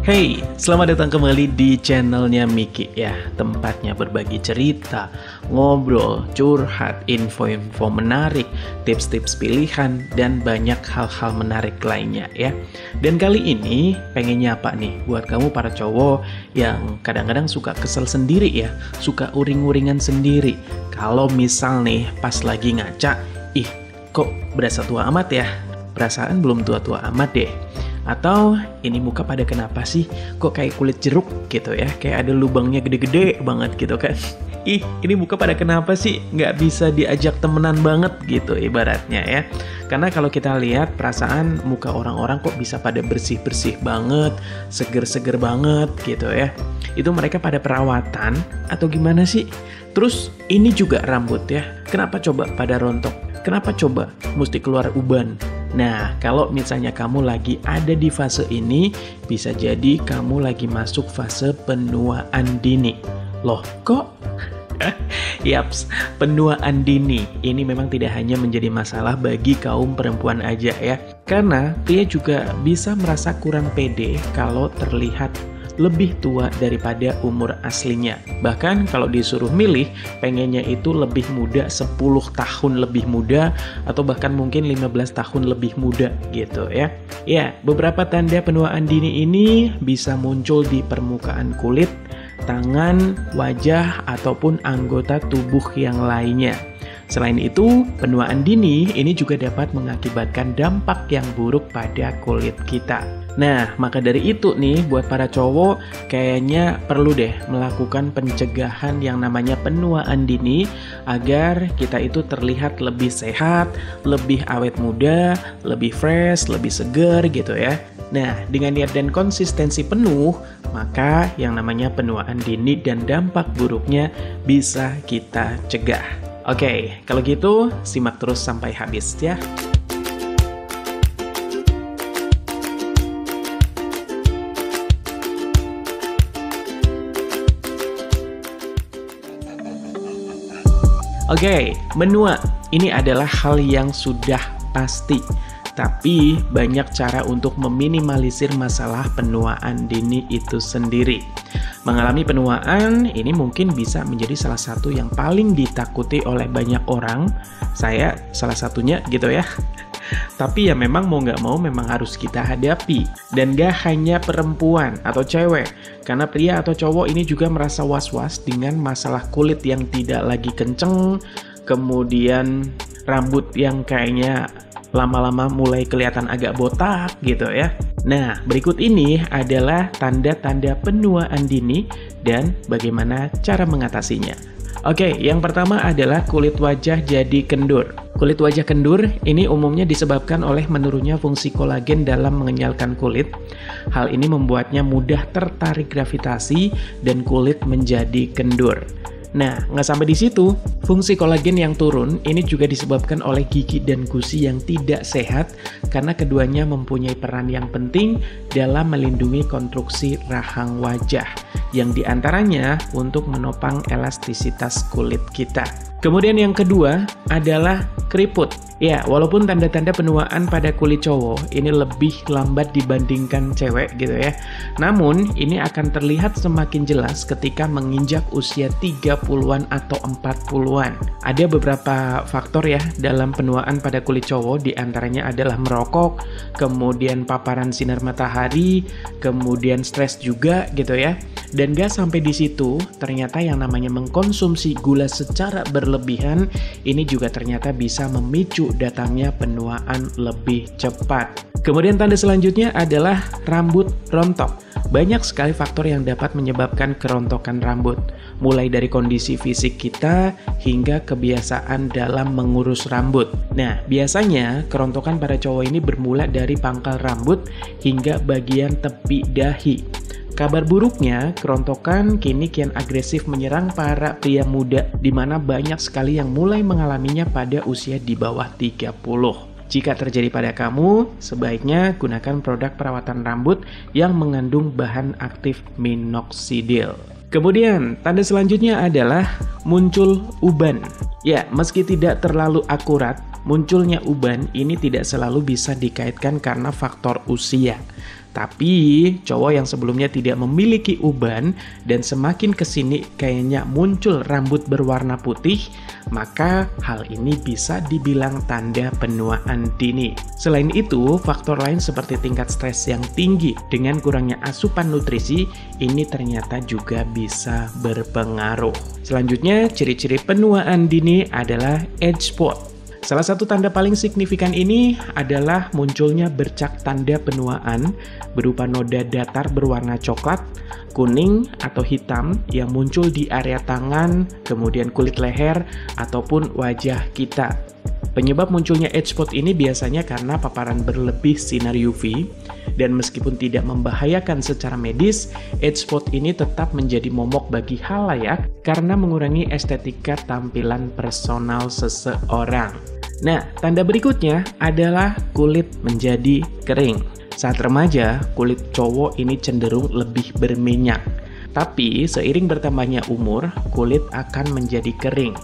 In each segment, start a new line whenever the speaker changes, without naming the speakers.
Hey, selamat datang kembali di channelnya Miki ya. Tempatnya berbagi cerita, ngobrol, curhat, info-info menarik, tips-tips pilihan, dan banyak hal-hal menarik lainnya ya. Dan kali ini pengen nyapa nih buat kamu para cowok yang kadang-kadang suka kesel sendiri ya, suka uring-uringan sendiri. Kalau misal nih pas lagi ngaca, ih kok berasa tua amat ya? Perasaan belum tua-tua amat deh. Atau ini muka pada kenapa sih kok kayak kulit jeruk gitu ya, kayak ada lubangnya gede-gede banget gitu kan. Ih, ini muka pada kenapa sih nggak bisa diajak temenan banget gitu ibaratnya ya. Karena kalau kita lihat perasaan muka orang-orang kok bisa pada bersih-bersih banget, seger-seger banget gitu ya. Itu mereka pada perawatan atau gimana sih? Terus ini juga rambut ya, kenapa coba pada rontok? Kenapa coba mesti keluar uban? Nah, kalau misalnya kamu lagi ada di fase ini, bisa jadi kamu lagi masuk fase penuaan dini. Loh, kok? Yaps, penuaan dini ini memang tidak hanya menjadi masalah bagi kaum perempuan aja ya. Karena dia juga bisa merasa kurang pede kalau terlihat lebih tua daripada umur aslinya. Bahkan kalau disuruh milih, pengennya itu lebih muda 10 tahun lebih muda atau bahkan mungkin 15 tahun lebih muda gitu ya. Ya, beberapa tanda penuaan dini ini bisa muncul di permukaan kulit, tangan, wajah, ataupun anggota tubuh yang lainnya. Selain itu, penuaan dini ini juga dapat mengakibatkan dampak yang buruk pada kulit kita. Nah, maka dari itu nih, buat para cowok, kayaknya perlu deh melakukan pencegahan yang namanya penuaan dini agar kita itu terlihat lebih sehat, lebih awet muda, lebih fresh, lebih seger gitu ya. Nah, dengan niat dan konsistensi penuh, maka yang namanya penuaan dini dan dampak buruknya bisa kita cegah. Oke, kalau gitu simak terus sampai habis ya. Oke, menua ini adalah hal yang sudah pasti. Tapi banyak cara untuk meminimalisir masalah penuaan dini itu sendiri. Mengalami penuaan ini mungkin bisa menjadi salah satu yang paling ditakuti oleh banyak orang. Saya salah satunya gitu ya. Tapi ya memang mau nggak mau memang harus kita hadapi. Dan gak hanya perempuan atau cewek. Karena pria atau cowok ini juga merasa was-was dengan masalah kulit yang tidak lagi kenceng. Kemudian rambut yang kayaknya lama-lama mulai kelihatan agak botak gitu ya. Nah, berikut ini adalah tanda-tanda penuaan dini dan bagaimana cara mengatasinya. Oke, yang pertama adalah kulit wajah jadi kendur. Kulit wajah kendur ini umumnya disebabkan oleh menurunnya fungsi kolagen dalam mengenyalkan kulit. Hal ini membuatnya mudah tertarik gravitasi dan kulit menjadi kendur. Nah, nggak sampai di situ, fungsi kolagen yang turun ini juga disebabkan oleh gigi dan gusi yang tidak sehat karena keduanya mempunyai peran yang penting dalam melindungi konstruksi rahang wajah yang diantaranya untuk menopang elastisitas kulit kita. Kemudian yang kedua adalah keriput. Ya, walaupun tanda-tanda penuaan pada kulit cowok ini lebih lambat dibandingkan cewek gitu ya. Namun, ini akan terlihat semakin jelas ketika menginjak usia 30-an atau 40-an. Ada beberapa faktor ya dalam penuaan pada kulit cowok, diantaranya adalah merokok, kemudian paparan sinar matahari, kemudian stres juga gitu ya. Dan gak sampai di situ, ternyata yang namanya mengkonsumsi gula secara berlebihan ini juga ternyata bisa memicu datangnya penuaan lebih cepat. Kemudian tanda selanjutnya adalah rambut rontok. Banyak sekali faktor yang dapat menyebabkan kerontokan rambut, mulai dari kondisi fisik kita hingga kebiasaan dalam mengurus rambut. Nah, biasanya kerontokan pada cowok ini bermula dari pangkal rambut hingga bagian tepi dahi. Kabar buruknya, kerontokan kini kian agresif menyerang para pria muda, di mana banyak sekali yang mulai mengalaminya pada usia di bawah 30. Jika terjadi pada kamu, sebaiknya gunakan produk perawatan rambut yang mengandung bahan aktif minoxidil. Kemudian, tanda selanjutnya adalah muncul uban. Ya, meski tidak terlalu akurat, munculnya uban ini tidak selalu bisa dikaitkan karena faktor usia. Tapi cowok yang sebelumnya tidak memiliki uban dan semakin kesini kayaknya muncul rambut berwarna putih, maka hal ini bisa dibilang tanda penuaan dini. Selain itu, faktor lain seperti tingkat stres yang tinggi dengan kurangnya asupan nutrisi ini ternyata juga bisa berpengaruh. Selanjutnya, ciri-ciri penuaan dini adalah age spot. Salah satu tanda paling signifikan ini adalah munculnya bercak tanda penuaan berupa noda datar berwarna coklat, kuning, atau hitam yang muncul di area tangan, kemudian kulit leher, ataupun wajah kita. Penyebab munculnya age spot ini biasanya karena paparan berlebih sinar UV, dan meskipun tidak membahayakan secara medis, age spot ini tetap menjadi momok bagi khalayak karena mengurangi estetika tampilan personal seseorang. Nah, tanda berikutnya adalah kulit menjadi kering. Saat remaja, kulit cowok ini cenderung lebih berminyak. Tapi seiring bertambahnya umur, kulit akan menjadi kering.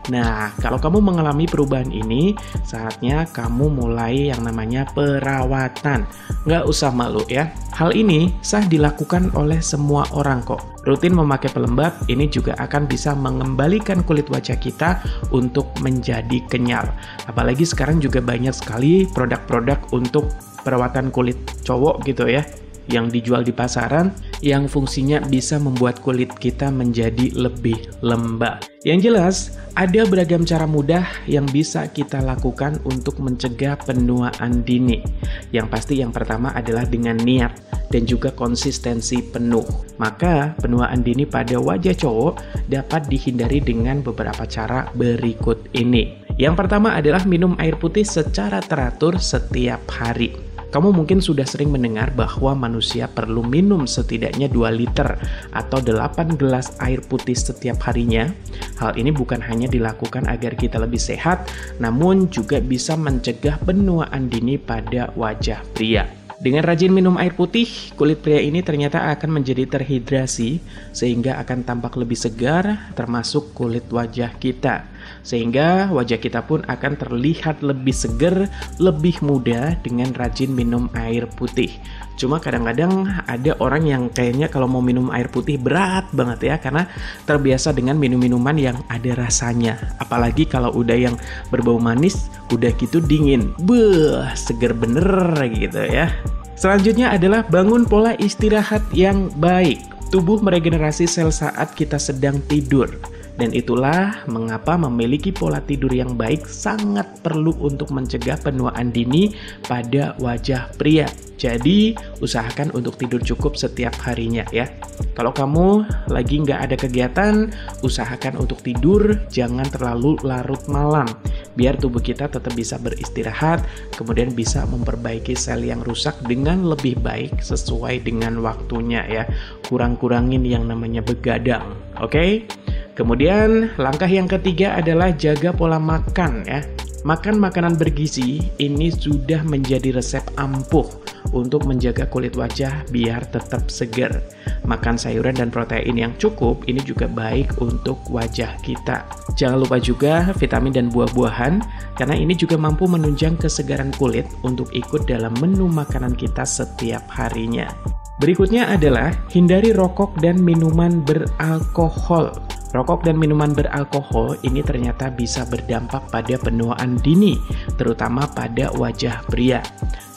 Nah, kalau kamu mengalami perubahan ini, saatnya kamu mulai yang namanya perawatan. Nggak usah malu ya. Hal ini sah dilakukan oleh semua orang kok. Rutin memakai pelembab ini juga akan bisa mengembalikan kulit wajah kita untuk menjadi kenyal. Apalagi sekarang juga banyak sekali produk-produk untuk perawatan kulit cowok gitu ya, yang dijual di pasaran yang fungsinya bisa membuat kulit kita menjadi lebih lembab. Yang jelas, ada beragam cara mudah yang bisa kita lakukan untuk mencegah penuaan dini. Yang pasti yang pertama adalah dengan niat dan juga konsistensi penuh. Maka penuaan dini pada wajah cowok dapat dihindari dengan beberapa cara berikut ini. Yang pertama adalah minum air putih secara teratur setiap hari. Kamu mungkin sudah sering mendengar bahwa manusia perlu minum setidaknya 2 liter atau 8 gelas air putih setiap harinya. Hal ini bukan hanya dilakukan agar kita lebih sehat, namun juga bisa mencegah penuaan dini pada wajah pria. Dengan rajin minum air putih, kulit pria ini ternyata akan menjadi terhidrasi sehingga akan tampak lebih segar, termasuk kulit wajah kita. Sehingga wajah kita pun akan terlihat lebih segar, lebih muda dengan rajin minum air putih. Cuma kadang-kadang ada orang yang kayaknya kalau mau minum air putih berat banget ya, karena terbiasa dengan minum-minuman yang ada rasanya. Apalagi kalau udah yang berbau manis, udah gitu dingin. Beuh, seger bener gitu ya. Selanjutnya adalah bangun pola istirahat yang baik. Tubuh meregenerasi sel saat kita sedang tidur. Dan itulah mengapa memiliki pola tidur yang baik sangat perlu untuk mencegah penuaan dini pada wajah pria. Jadi, usahakan untuk tidur cukup setiap harinya ya. Kalau kamu lagi nggak ada kegiatan, usahakan untuk tidur, jangan terlalu larut malam. Biar tubuh kita tetap bisa beristirahat, kemudian bisa memperbaiki sel yang rusak dengan lebih baik sesuai dengan waktunya ya. Kurang-kurangin yang namanya begadang, oke? Kemudian langkah yang ketiga adalah jaga pola makan ya. Makan makanan bergizi ini sudah menjadi resep ampuh untuk menjaga kulit wajah biar tetap segar. Makan sayuran dan protein yang cukup ini juga baik untuk wajah kita. Jangan lupa juga vitamin dan buah-buahan karena ini juga mampu menunjang kesegaran kulit untuk ikut dalam menu makanan kita setiap harinya. Berikutnya adalah hindari rokok dan minuman beralkohol. Rokok dan minuman beralkohol ini ternyata bisa berdampak pada penuaan dini, terutama pada wajah pria.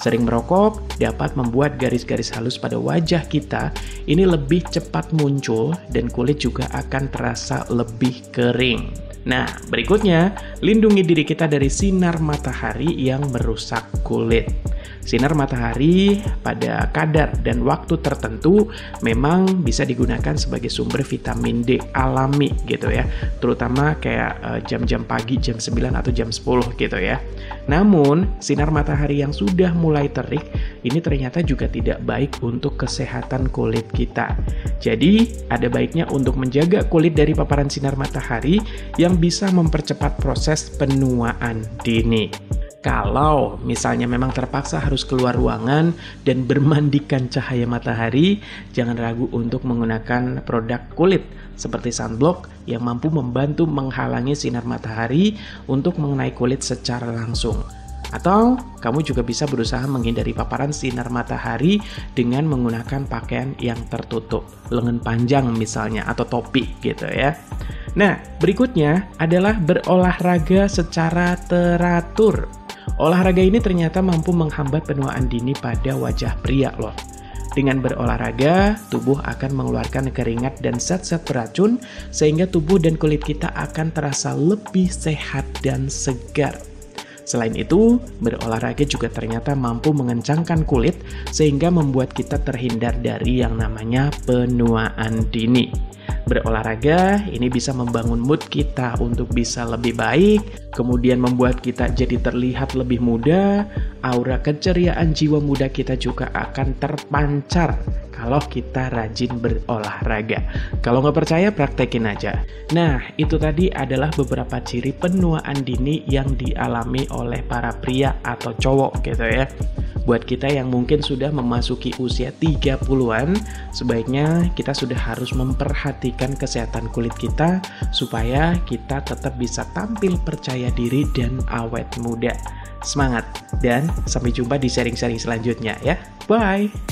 Sering merokok dapat membuat garis-garis halus pada wajah kita ini lebih cepat muncul dan kulit juga akan terasa lebih kering. Nah, berikutnya, lindungi diri kita dari sinar matahari yang merusak kulit. Sinar matahari pada kadar dan waktu tertentu memang bisa digunakan sebagai sumber vitamin D alami gitu ya. Terutama kayak jam-jam pagi, jam 9 atau jam 10 gitu ya. Namun, sinar matahari yang sudah mulai terik ini ternyata juga tidak baik untuk kesehatan kulit kita. Jadi, ada baiknya untuk menjaga kulit dari paparan sinar matahari yang bisa mempercepat proses penuaan dini. Kalau misalnya memang terpaksa harus keluar ruangan dan bermandikan cahaya matahari, jangan ragu untuk menggunakan produk kulit seperti sunblock yang mampu membantu menghalangi sinar matahari untuk mengenai kulit secara langsung. Atau kamu juga bisa berusaha menghindari paparan sinar matahari dengan menggunakan pakaian yang tertutup, lengan panjang misalnya, atau topi gitu ya. Nah, berikutnya adalah berolahraga secara teratur. Olahraga ini ternyata mampu menghambat penuaan dini pada wajah pria loh. Dengan berolahraga, tubuh akan mengeluarkan keringat dan zat-zat beracun sehingga tubuh dan kulit kita akan terasa lebih sehat dan segar. Selain itu, berolahraga juga ternyata mampu mengencangkan kulit sehingga membuat kita terhindar dari yang namanya penuaan dini. Berolahraga ini bisa membangun mood kita untuk bisa lebih baik, kemudian membuat kita jadi terlihat lebih muda, aura keceriaan jiwa muda kita juga akan terpancar kalau kita rajin berolahraga. Kalau nggak percaya, praktekin aja. Nah, itu tadi adalah beberapa ciri penuaan dini yang dialami oleh para pria atau cowok gitu ya. Buat kita yang mungkin sudah memasuki usia 30-an, sebaiknya kita sudah harus memperhatikan kesehatan kulit kita supaya kita tetap bisa tampil percaya diri dan awet muda. Semangat, dan sampai jumpa di sharing-sharing selanjutnya ya. Bye!